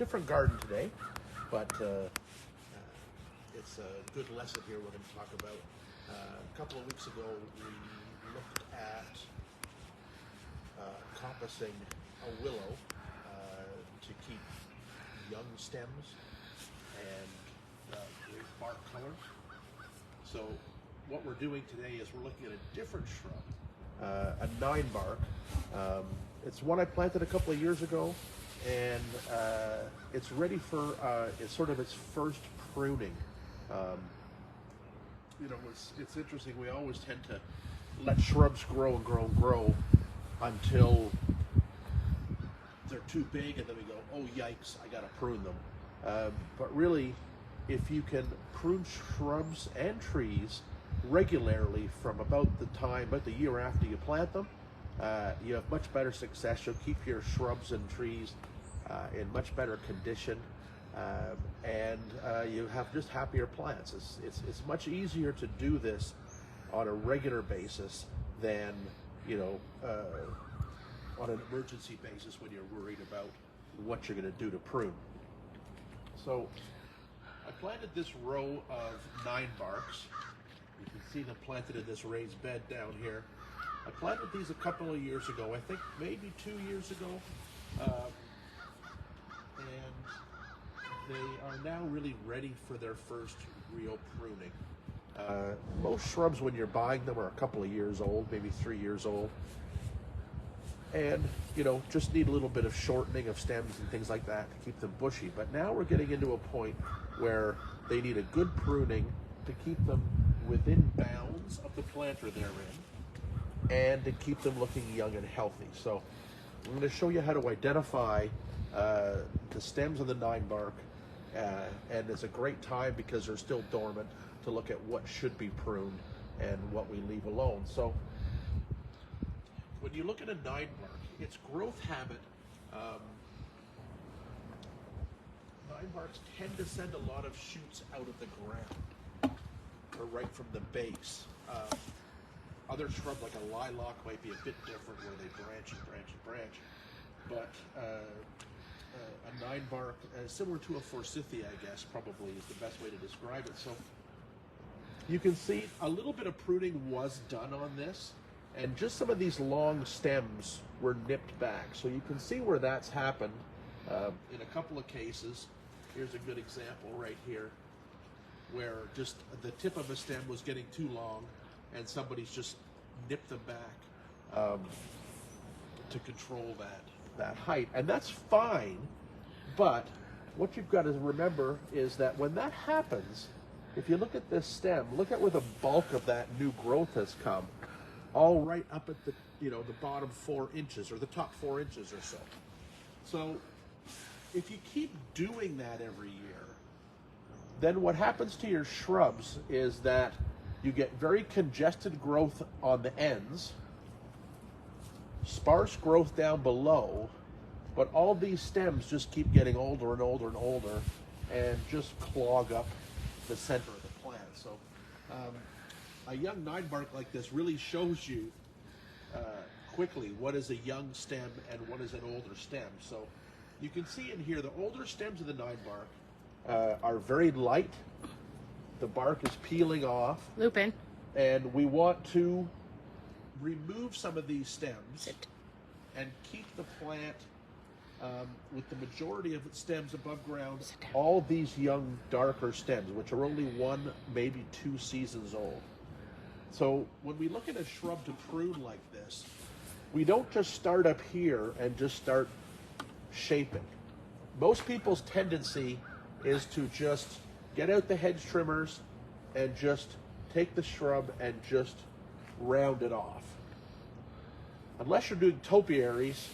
different garden today, but it's a good lesson here we're going to talk about. A couple of weeks ago, we looked at compassing a willow to keep young stems and great bark color. So what we're doing today is we're looking at a different shrub, a ninebark. It's one I planted a couple of years ago, and it's ready for it's sort of its first pruning. You know, it's interesting. We always tend to let shrubs grow and grow and grow until they're too big, and then we go, oh yikes, I gotta prune them. But really, if you can prune shrubs and trees regularly from about the year after you plant them, you have much better success. You'll keep your shrubs and trees in much better condition, and you have just happier plants. It's much easier to do this on a regular basis than, you know, on an emergency basis when you're worried about what you're going to do to prune. So I planted this row of ninebarks. You can see them planted in this raised bed down here. I planted these a couple of years ago, I think maybe 2 years ago, and they are now really ready for their first real pruning. Most shrubs, when you're buying them, are a couple of years old, maybe 3 years old, and you know, just need a little bit of shortening of stems and things like that to keep them bushy. But now we're getting into a point where they need a good pruning to keep them within bounds of the planter they're in, and to keep them looking young and healthy. So I'm going to show you how to identify the stems of the ninebark, and it's a great time because they're still dormant to look at what should be pruned and what we leave alone. So when you look at a ninebark, its growth habit, ninebarks tend to send a lot of shoots out of the ground, or right from the base. Other shrubs like a lilac might be a bit different, where they branch and branch and branch. But a ninebark, similar to a forsythia, I guess, probably is the best way to describe it. So you can see a little bit of pruning was done on this, and just some of these long stems were nipped back. So you can see where that's happened in a couple of cases. Here's a good example right here, where just the tip of a stem was getting too long, and somebody's just nipped them back to control that height. And that's fine, but what you've got to remember is that when that happens, if you look at this stem, look at where the bulk of that new growth has come, all right up at the, you know, the bottom 4 inches or the top 4 inches or so. So if you keep doing that every year, then what happens to your shrubs is that you get very congested growth on the ends, sparse growth down below, but all these stems just keep getting older and older and older and just clog up the center of the plant. So a young ninebark like this really shows you quickly what is a young stem and what is an older stem. So you can see in here the older stems of the ninebark are very light. The bark is peeling off. Lupin. And we want to remove some of these stems and keep the plant with the majority of its stems above ground. All these young, darker stems, which are only 1, maybe 2 seasons old. So when we look at a shrub to prune like this, we don't just start up here and just start shaping. Most people's tendency is to just get out the hedge trimmers and just take the shrub and just round it off. Unless you're doing topiaries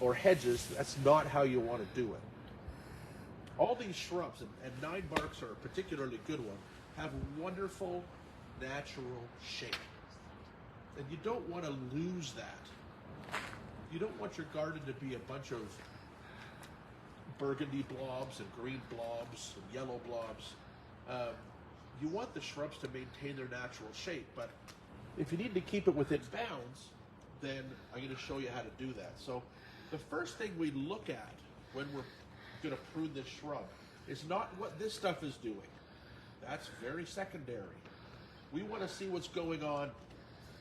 or hedges, that's not how you want to do it. All these shrubs, and ninebarks are a particularly good one, have wonderful natural shape. And you don't want to lose that. You don't want your garden to be a bunch of burgundy blobs and green blobs and yellow blobs. You want the shrubs to maintain their natural shape, but if you need to keep it within bounds, then I'm going to show you how to do that. So the first thing we look at when we're going to prune this shrub. It's not what this stuff is doing. That's very secondary. We want to see what's going on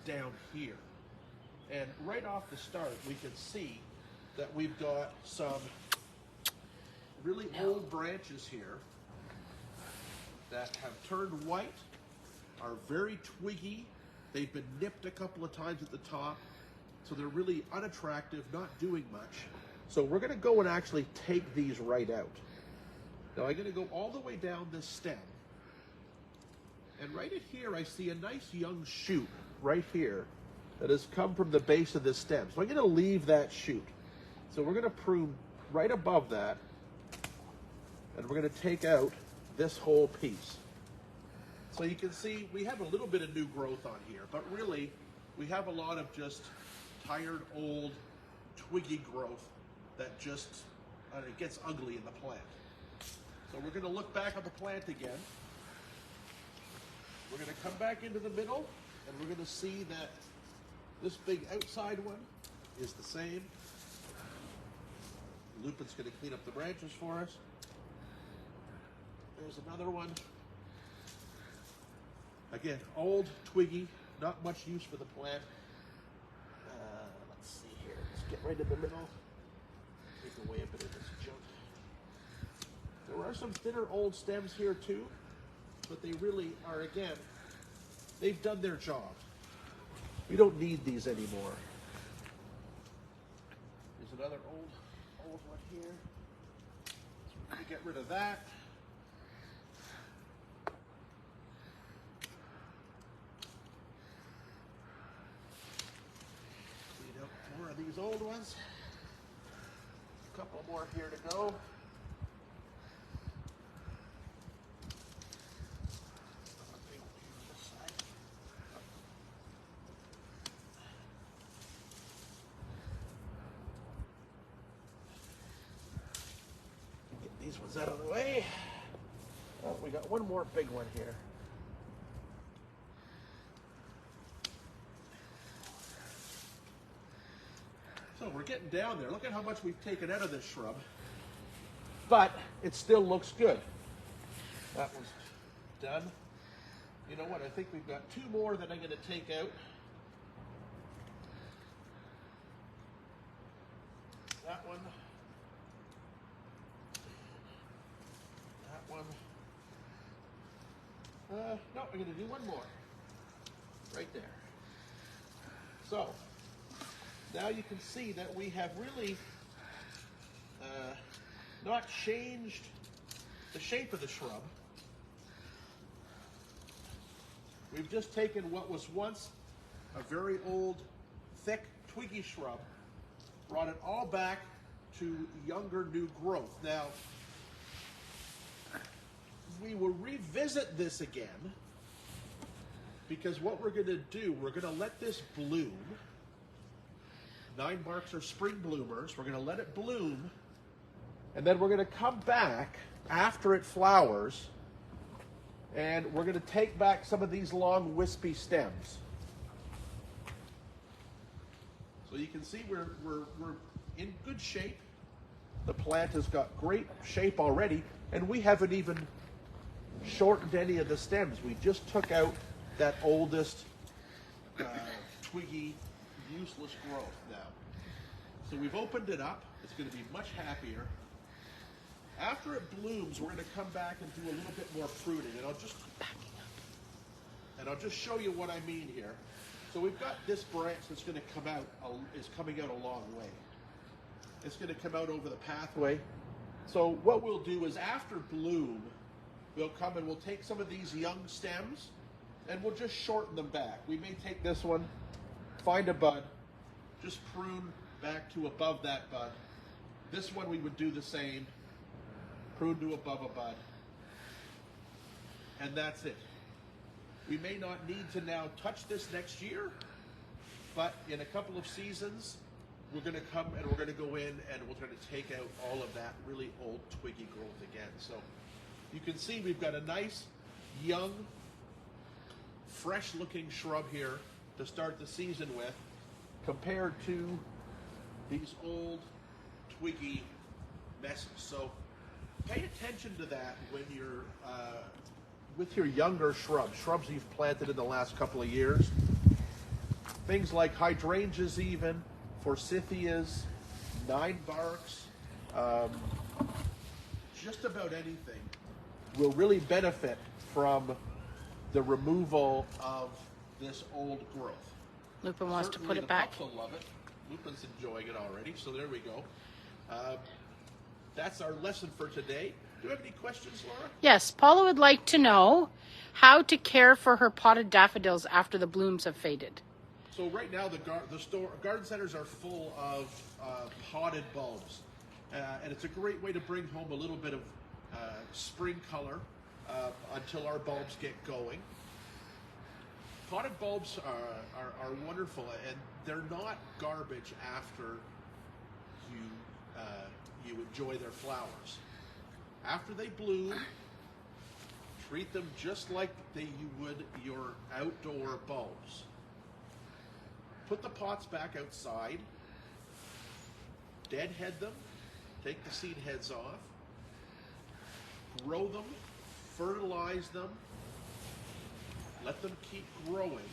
down here. And right off the start, we can see that we've got some really old branches here that have turned white, are very twiggy. They've been nipped a couple of times at the top, so they're really unattractive, not doing much. So we're going to go and actually take these right out. Now I'm going to go all the way down this stem. And right in here, I see a nice young shoot right here that has come from the base of this stem. So I'm going to leave that shoot. So we're going to prune right above that, and we're going to take out this whole piece. So you can see we have a little bit of new growth on here, but really we have a lot of just tired, old, twiggy growth that just it gets ugly in the plant. So we're going to look back on the plant again. We're going to come back into the middle, and we're going to see that this big outside one is the same. Lupin's going to clean up the branches for us. There's another one. Again, old, twiggy, not much use for the plant. Let's see here. Let's get right in the middle. Take away a bit of this junk. There are some thinner old stems here too, but they really are, again, they've done their job. We don't need these anymore. There's another old one here. So we're going to get rid of that. Clean out more of these old ones. A couple more here to go. These ones out of the way. Oh, we got one more big one here. So we're getting down there. Look at how much we've taken out of this shrub. But it still looks good. That was done. You know what? I think we've got two more that I'm going to take out. That one. One. No, I'm going to do one more. Right there. So, now you can see that we have really not changed the shape of the shrub. We've just taken what was once a very old, thick, twiggy shrub, brought it all back to younger, new growth. Now, we will revisit this again, because what we're going to do, we're going to let this bloom. Ninebarks are spring bloomers. We're going to let it bloom, and then we're going to come back after it flowers, and we're going to take back some of these long wispy stems. So you can see we're in good shape. The plant has got great shape already, and we haven't even shortened any of the stems. We just took out that oldest twiggy, useless growth now. So we've opened it up. It's going to be much happier. After it blooms, we're going to come back and do a little bit more pruning, and I'll just show you what I mean here. So we've got this branch that's going to come out, is coming out a long way. It's going to come out over the pathway. So what we'll do is after bloom, we'll come and we'll take some of these young stems and we'll just shorten them back. We may take this one, find a bud, just prune back to above that bud. This one we would do the same, prune to above a bud, and that's it. We may not need to now touch this next year, but in a couple of seasons, we're going to come and we're going to go in and we're going to take out all of that really old twiggy growth again. So you can see we've got a nice, young, fresh-looking shrub here to start the season with, compared to these old, twiggy messes. So pay attention to that when you're with your younger shrubs you've planted in the last couple of years. Things like hydrangeas, even forsythias, ninebarks, just about anything will really benefit from the removal of this old growth. Lupin wants to Certainly put it back. The pups will love it. Lupin's enjoying it already, so there we go. That's our lesson for today. Do you have any questions, Laura? Yes, Paula would like to know how to care for her potted daffodils after the blooms have faded. So right now the garden centers are full of potted bulbs, and it's a great way to bring home a little bit of spring color until our bulbs get going. Potted bulbs are wonderful, and they're not garbage after you enjoy their flowers. After they bloom, treat them just like you would your outdoor bulbs. Put the pots back outside, deadhead them, take the seed heads off, grow them, fertilize them, let them keep growing.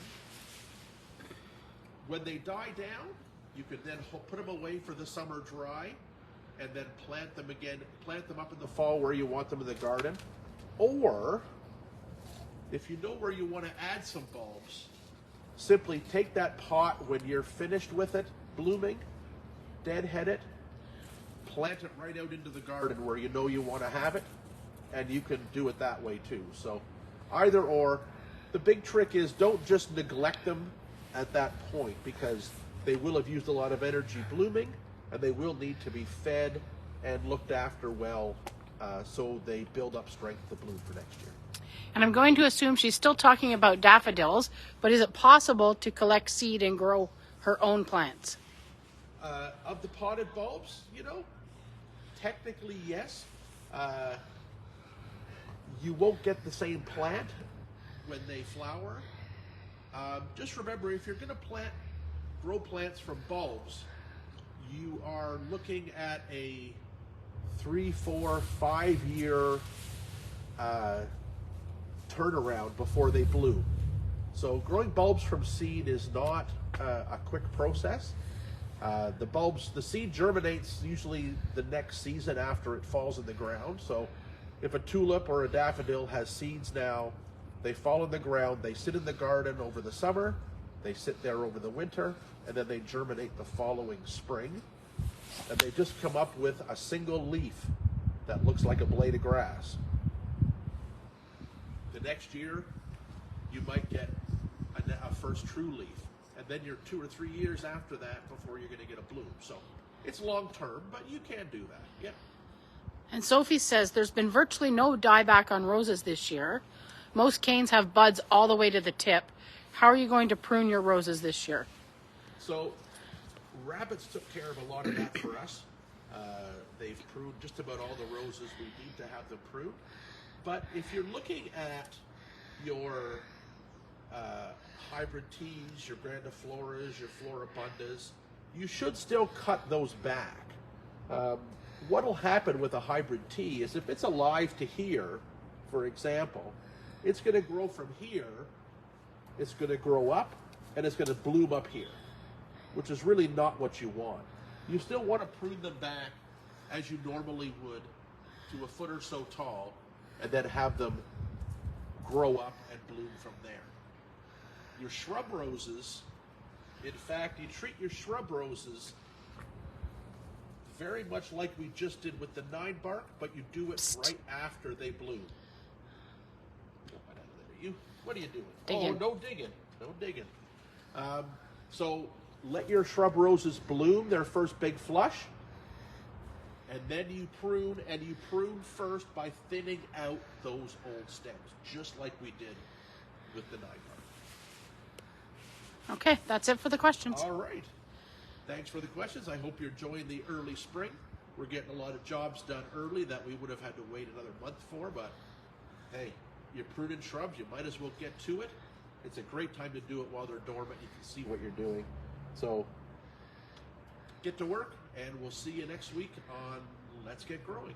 When they die down, you can then put them away for the summer dry, and then plant them again, plant them up in the fall where you want them in the garden. Or, if you know where you want to add some bulbs, simply take that pot when you're finished with it blooming, deadhead it, plant it right out into the garden where you know you want to have it, and you can do it that way too. So either or. The big trick is don't just neglect them at that point, because they will have used a lot of energy blooming, and they will need to be fed and looked after well, so they build up strength to bloom for next year. And I'm going to assume she's still talking about daffodils, but is it possible to collect seed and grow her own plants? Of the potted bulbs, technically yes. You won't get the same plant when they flower. Just remember, if you're going to grow plants from bulbs, you are looking at a 3, 4, 5 year turnaround before they bloom. So growing bulbs from seed is not a quick process. The seed germinates usually the next season after it falls in the ground. So if a tulip or a daffodil has seeds now, they fall in the ground, they sit in the garden over the summer, they sit there over the winter, and then they germinate the following spring. And they just come up with a single leaf that looks like a blade of grass. The next year, you might get a first true leaf. And then you're 2 or 3 years after that before you're going to get a bloom. So it's long term, but you can do that. Yeah. And Sophie says there's been virtually no dieback on roses this year. Most canes have buds all the way to the tip. How are you going to prune your roses this year? So rabbits took care of a lot of that for us. They've pruned just about all the roses we need to have them pruned. But if you're looking at your hybrid teas, your grandifloras, your floribundas, you should still cut those back. What will happen with a hybrid tea is if it's alive to here, for example, it's going to grow from here, it's going to grow up, and it's going to bloom up here, which is really not what you want. You still want to prune them back as you normally would to a foot or so tall, and then have them grow up and bloom from there. Your shrub roses, in fact, you treat your shrub roses very much like we just did with the ninebark, but you do it right after they bloom. What are you doing? Digging. Oh, no digging. No digging. So let your shrub roses bloom their first big flush, and then you prune, and you prune first by thinning out those old stems, just like we did with the ninebark. Okay, that's it for the questions. All right. Thanks for the questions. I hope you're enjoying the early spring. We're getting a lot of jobs done early that we would have had to wait another month for, but hey, you're pruning shrubs, you might as well get to it. It's a great time to do it while they're dormant. You can see what you're doing. So get to work, and we'll see you next week on Let's Get Growing.